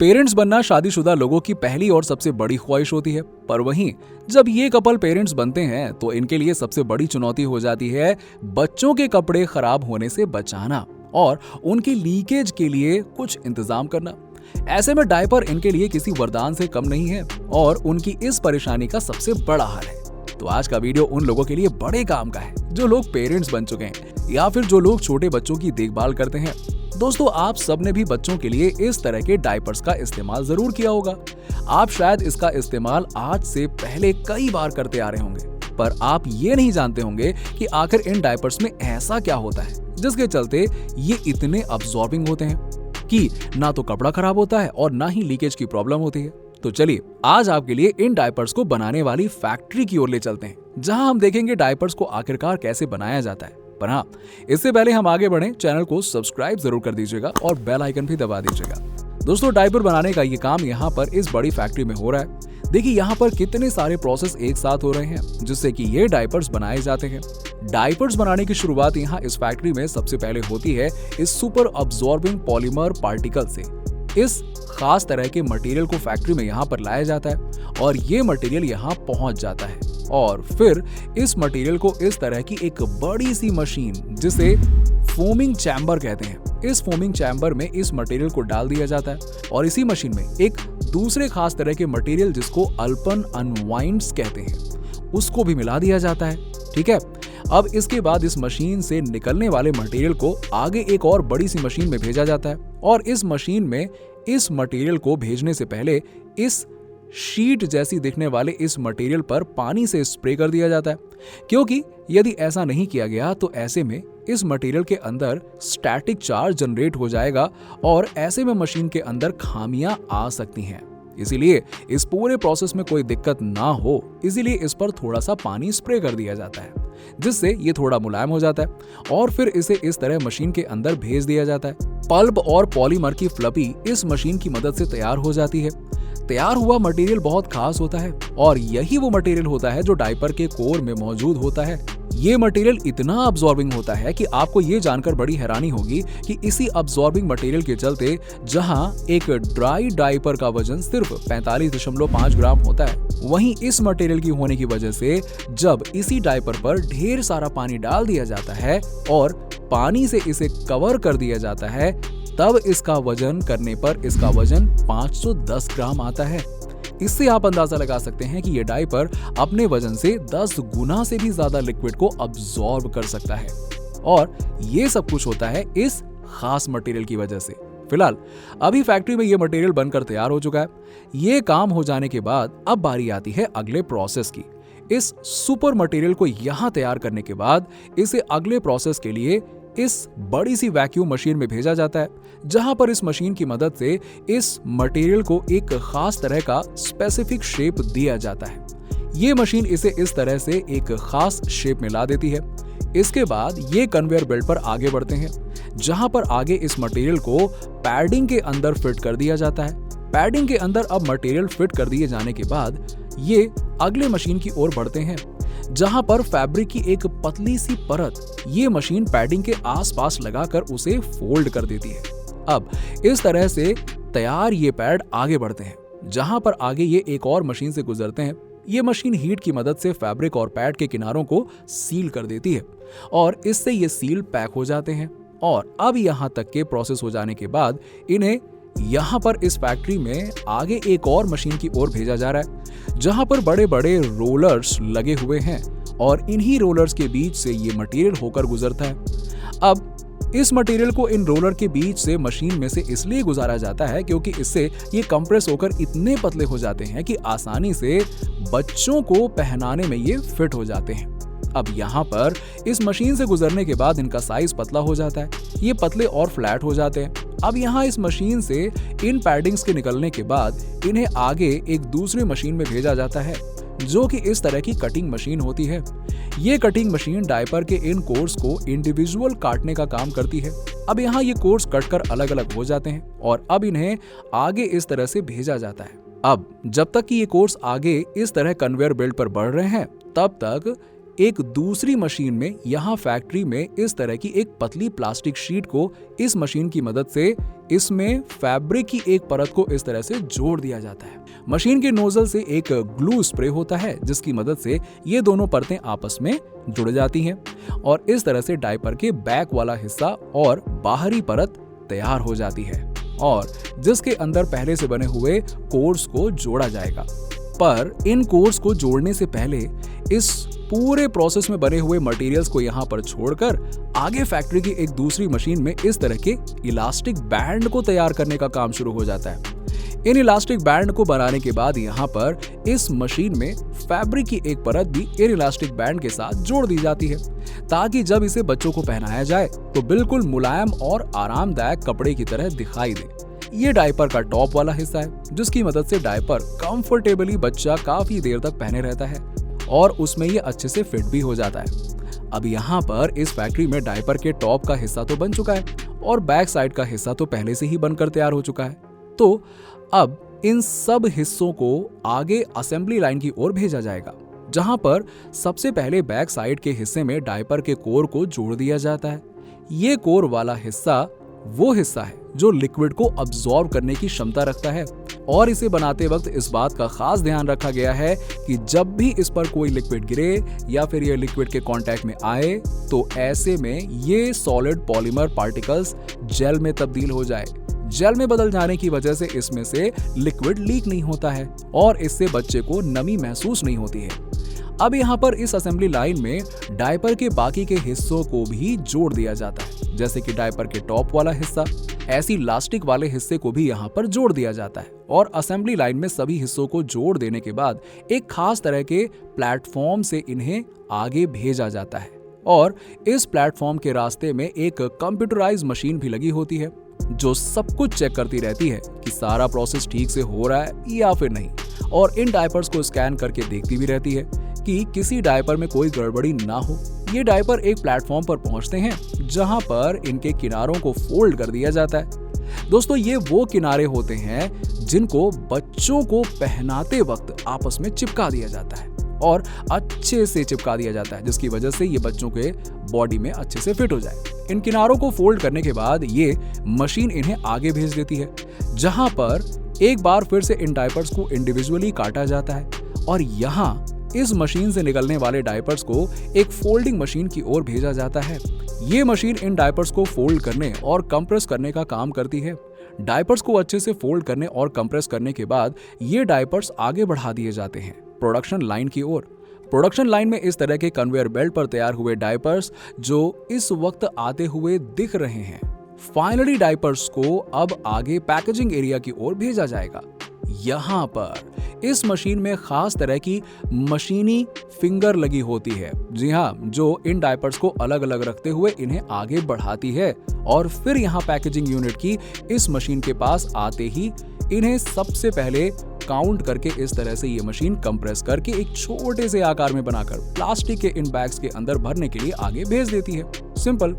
Parents बनना शादीशुदा लोगों की पहली और सबसे बड़ी ख्वाहिश होती है, पर वहीं जब ये कपल पेरेंट्स बनते हैं तो इनके लिए सबसे बड़ी चुनौती हो जाती है बच्चों के कपड़े खराब होने से बचाना और उनकी लीकेज के लिए कुछ इंतजाम करना। ऐसे में डायपर इनके लिए किसी वरदान से कम नहीं है और उनकी इस परेशानी का सबसे बड़ा हल है। तो आज का वीडियो उन लोगों के लिए बड़े काम का है जो लोग पेरेंट्स बन चुके हैं या फिर जो लोग छोटे बच्चों की देखभाल करते हैं। दोस्तों, आप सबने भी बच्चों के लिए इस तरह के डायपर्स का इस्तेमाल जरूर किया होगा। आप शायद इसका इस्तेमाल आज से पहले कई बार करते आ रहे होंगे, पर आप ये नहीं जानते होंगे कि आखिर इन डायपर्स में ऐसा क्या होता है जिसके चलते ये इतने अब्सॉर्बिंग होते हैं कि ना तो कपड़ा खराब होता है और ना ही लीकेज की प्रॉब्लम होती है। तो चलिए आज आपके लिए इन डायपर्स को बनाने वाली फैक्ट्री की ओर ले चलते हैं, जहां हम देखेंगे डायपर्स को आखिरकार कैसे बनाया जाता है। पर हाँ, इससे पहले हम आगे बढ़े, चैनल को सब्सक्राइब जरूर कर दीजिएगा और बेल आइकन भी दबा दीजिएगा। दोस्तों, डायपर बनाने का ये काम यहाँ पर इस बड़ी फैक्ट्री में हो रहा है। देखिए यहाँ पर कितने सारे प्रोसेस एक साथ हो रहे हैं जिससे कि ये डायपर्स बनाए जाते हैं। डायपर्स बनाने की शुरुआत यहाँ इस फैक्ट्री में सबसे पहले होती है इस सुपर अब्सॉर्बिंग पॉलीमर पार्टिकल से। इस खास तरह के मटेरियल को फैक्ट्री में यहाँ पर लाया जाता है और ये मटेरियल यहाँ पहुंच जाता है और फिर इस मटेरियल को इस तरह की एक बड़ी सी मशीन जिसे फोमिंग चैम्बर कहते हैं, इस फोमिंग चैम्बर में इस मटेरियल को डाल दिया जाता है और इसी मशीन में एक दूसरे खास तरह के मटेरियल जिसको अल्पन अनवाइंड्स कहते हैं उसको भी मिला दिया जाता है। ठीक है, अब इसके बाद इस मशीन से निकलने वाले मटेरियल को आगे एक और बड़ी सी मशीन में भेजा जाता है और इस मशीन में इस मटेरियल को भेजने से पहले इस शीट जैसी दिखने वाले इस मटेरियल पर पानी से स्प्रे कर दिया जाता है, क्योंकि यदि ऐसा नहीं किया गया तो ऐसे में इस मटेरियल के अंदर स्टैटिक चार्ज जनरेट हो जाएगा और ऐसे में मशीन के अंदर खामियां आ सकती हैं। इसीलिए इस पूरे प्रोसेस में कोई दिक्कत ना हो, इसीलिए इस पर थोड़ा सा पानी स्प्रे कर दिया जाता है जिससे ये थोड़ा मुलायम हो जाता है और फिर इसे इस तरह मशीन के अंदर भेज दिया जाता है। पल्प और पॉलीमर की फ्लपी इस मशीन की मदद से तैयार हो जाती है। तैयार हुआ मटेरियल बहुत खास होता है और यही वो मटेरियल होता है जो डायपर के कोर में मौजूद होता है। ये मटेरियल इतना अब्सॉर्बिंग होता है कि आपको ये जानकर बड़ी हैरानी होगी कि इसी अब्सॉर्बिंग मटेरियल के चलते जहां एक ड्राई डायपर का वजन सिर्फ 45.5 ग्राम होता है, वहीं इस मटेरियल की होने की वजह से जब इसी डायपर पर ढेर सारा पानी डाल दिया जाता है और पानी से इसे कवर कर दिया जाता है, तब इसका वजन करने पर इसका वजन 510 ग्राम आता है। इससे आप अंदाजा लगा सकते हैं कि ये डायपर अपने वजन से 10 गुना से भी ज्यादा लिक्विड को अब्सॉर्ब कर सकता है और ये सब कुछ होता है इस खास मटेरियल की वजह से। फिलहाल अभी फैक्ट्री में ये मटेरियल बनकर तैयार हो चुका है। ये काम हो जाने के बाद अब बारी आती है अगले प्रोसेस की। इस सुपर मटेरियल को यहां तैयार करने के बाद इसे अगले प्रोसेस के लिए इस बड़ी सी वैक्यूम मशीन में भेजा जाता है, जहां पर इस मशीन की मदद से इस मटेरियल को एक खास तरह का स्पेसिफिक शेप दिया जाता है। ये मशीन इसे इस तरह से एक खास शेप में ला देती है। इसके बाद ये कन्वेयर बेल्ट पर आगे बढ़ते हैं, जहां पर आगे इस मटेरियल को पैडिंग के अंदर फिट कर दिया जाता है। पैडिंग के अंदर अब मटेरियल फिट कर दिए जाने के बाद ये अगले मशीन की ओर बढ़ते हैं, जहां पर फैब्रिक की एक पतली सी परत ये मशीन पैडिंग के आसपास लगाकर उसे फोल्ड कर देती है। अब इस तरह से तैयार ये पैड आगे बढ़ते हैं, जहां पर आगे ये एक और मशीन से गुजरते हैं। ये मशीन हीट की मदद से फैब्रिक और पैड के किनारों को सील कर देती है और इससे ये सील पैक हो जाते हैं और अब यहां तक के प्रोसेस हो जाने के बाद इन्हें यहाँ पर इस फैक्ट्री में आगे एक और मशीन की ओर भेजा जा रहा है, जहां पर बड़े बड़े रोलर्स लगे हुए हैं और इन्हीं रोलर्स के बीच से ये मटेरियल होकर गुजरता है। अब इस मटेरियल को इन रोलर के बीच से मशीन में से इसलिए गुजारा जाता है क्योंकि इससे ये कंप्रेस होकर इतने पतले हो जाते हैं कि आसानी से बच्चों को पहनाने में ये फिट हो जाते हैं। अब यहाँ पर इस मशीन से गुजरने के बाद इनका साइज पतला हो जाता है, ये पतले और फ्लैट हो जाते हैं। अब यहाँ इस मशीन से इन पैडिंग्स के निकलने के बाद इन्हें आगे एक दूसरी मशीन में भेजा जाता है, जो कि इस तरह की कटिंग मशीन होती है। ये कटिंग मशीन डायपर के इन कोर्स को इंडिविजुअल काटने का काम करती है। अब यहाँ ये कोर्स कटकर अलग अलग हो जाते हैं और अब इन्हें आगे इस तरह से भेजा जाता है। अब जब तक कि ये कोर्स आगे इस तरह कन्वेयर बेल्ट पर बढ़ रहे हैं, तब तक एक दूसरी मशीन में यहाँ फैक्ट्री में इस तरह की एक पतली प्लास्टिक शीट को इस मशीन की मदद से इसमें फैब्रिक की एक परत को इस तरह से जोड़ दिया जाता है। मशीन के नोजल से एक ग्लू स्प्रे होता है जिसकी मदद से ये दोनों परतें आपस में जुड़ जाती हैं और इस तरह से डायपर के बैक वाला हिस्सा और बाहरी परत तैयार हो जाती है और जिसके अंदर पहले से बने हुए कोर्स को जोड़ा जाएगा। पर इन कोर्स को जोड़ने से पहले इस पूरे प्रोसेस में बने हुए मटेरियल्स को यहाँ पर छोड़कर आगे फैक्ट्री की एक दूसरी मशीन में इस तरह के इलास्टिक बैंड को तैयार करने का काम शुरू हो जाता है। इन इलास्टिक बैंड को बनाने के बाद यहाँ पर इस मशीन में फैब्रिक की एक परत भी इन इलास्टिक बैंड के साथ जोड़ दी जाती है ताकि जब इसे बच्चों को पहनाया जाए तो बिल्कुल मुलायम और आरामदायक कपड़े की तरह दिखाई दे। ये डायपर का टॉप वाला हिस्सा है जिसकी मदद से डायपर कंफर्टेबली बच्चा काफी देर तक पहने रहता है और उसमें ये अच्छे से फिट भी हो जाता है। अब यहाँ पर इस फैक्ट्री में डायपर के टॉप का हिस्सा तो बन चुका है और बैक साइड का हिस्सा तो पहले से ही बनकर तैयार हो चुका है। तो अब इन सब हिस्सों को आगे असेंबली लाइन की ओर भेजा जाएगा जहां पर सबसे पहले बैक साइड के हिस्से में डायपर के कोर को जोड़ दिया जाता है। ये कोर वाला हिस्सा वो हिस्सा है जो लिक्विड को अब्सॉर्ब करने की क्षमता रखता है और इसे बनाते वक्त इस बात का खास ध्यान रखा गया है कि जब भी इस पर कोई लिक्विड गिरे या फिर ये लिक्विड के कांटेक्ट में आए तो ऐसे में ये सॉलिड पॉलीमर पार्टिकल्स जेल में तब्दील हो जाए। जेल में बदल जाने की वजह से इसमें से लिक्विड लीक नहीं होता है और इससे बच्चे को नमी महसूस नहीं होती है। अब यहाँ पर इस असेंबली लाइन में डायपर के बाकी के हिस्सों को भी जोड़ दिया जाता है, जैसे कि डायपर के टॉप वाला हिस्सा, ऐसी इलास्टिक वाले हिस्से को भी यहाँ पर जोड़ दिया जाता है और असेंबली लाइन में सभी हिस्सों को जोड़ देने के बाद एक खास तरह के प्लेटफॉर्म से इन्हें आगे भेजा जाता है और इस प्लेटफॉर्म के रास्ते में एक कंप्यूटराइज्ड मशीन भी लगी होती है जो सब कुछ चेक करती रहती है कि सारा प्रोसेस ठीक से हो रहा है या फिर नहीं और इन डायपर्स को स्कैन करके देखती भी रहती है कि किसी डायपर में कोई गड़बड़ी ना हो। ये डायपर एक प्लेटफॉर्म पर पहुंचते हैं जहां पर इनके किनारों को फोल्ड कर दिया जाता है। दोस्तों ये वो किनारे होते हैं जिनको बच्चों को पहनाते वक्त आपस में चिपका दिया जाता है और अच्छे से चिपका दिया जाता है जिसकी वजह से ये बच्चों के बॉडी में अच्छे से फिट हो जाए। इन किनारों को फोल्ड करने के बाद ये मशीन इन्हें आगे भेज देती है जहां पर एक बार फिर से इन डायपर्स को इंडिविजुअली काटा जाता है और यहाँ इस मशीन से निकलने वाले डायपर्स को एक फोल्डिंग मशीन की ओर भेजा जाता है। ये मशीन इन डायपर्स को फोल्ड करने और कंप्रेस करने का काम करती है। डायपर्स को अच्छे से फोल्ड करने और कंप्रेस करने के बाद ये डायपर्स आगे बढ़ा दिए जाते हैं प्रोडक्शन लाइन की ओर। प्रोडक्शन लाइन में इस तरह के कन्वेयर बेल्ट पर तैयार हुए डायपर्स जो इस वक्त आते हुए दिख रहे हैं, फाइनली डायपर्स को अब आगे पैकेजिंग एरिया की ओर भेजा जाएगा। यहाँ पर इस मशीन में खास तरह की मशीनी फिंगर लगी होती है, जी हाँ, जो इन डायपर्स को अलग अलग रखते हुए इन्हें आगे बढ़ाती है और फिर यहाँ पैकेजिंग यूनिट की इस मशीन के पास आते ही इन्हें सबसे पहले काउंट करके इस तरह से ये मशीन कंप्रेस करके एक छोटे से आकार में बनाकर प्लास्टिक के इन बैग्स के अंदर भरने के लिए आगे भेज देती है। सिंपल।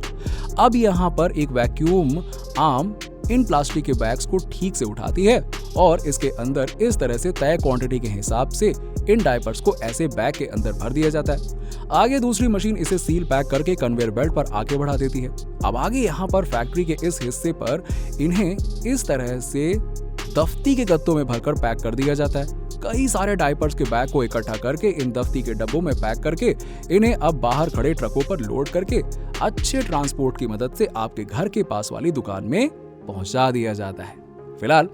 अब यहाँ पर एक वैक्यूम आर्म इन प्लास्टिक के बैग्स को ठीक से उठाती है और इसके अंदर इस तरह से तय क्वांटिटी के हिसाब से इन डायपर्स को ऐसे बैग के अंदर भर दिया जाता है। आगे दूसरी मशीन इसे सील पैक करके कन्वेयर बेल्ट पर आगे बढ़ा देती है। अब आगे यहाँ पर फैक्ट्री के इस हिस्से पर इन्हें इस तरह से दफ्ती के गत्तों में भरकर पैक कर दिया जाता है। कई सारे डायपर्स के बैग को इकट्ठा करके इन दफ्ती के डब्बों में पैक करके इन्हें अब बाहर खड़े ट्रकों पर लोड करके अच्छे ट्रांसपोर्ट की मदद से आपके घर के पास वाली दुकान में पहुंचा दिया जाता है। फिलहाल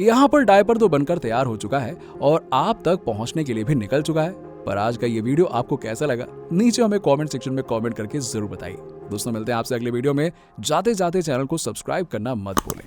यहाँ पर डायपर तो बनकर तैयार हो चुका है और आप तक पहुंचने के लिए भी निकल चुका है। पर आज का ये वीडियो आपको कैसा लगा नीचे हमें कमेंट सेक्शन में कमेंट करके जरूर बताइए। दोस्तों मिलते हैं आपसे अगले वीडियो में। जाते जाते चैनल को सब्सक्राइब करना मत भूलें।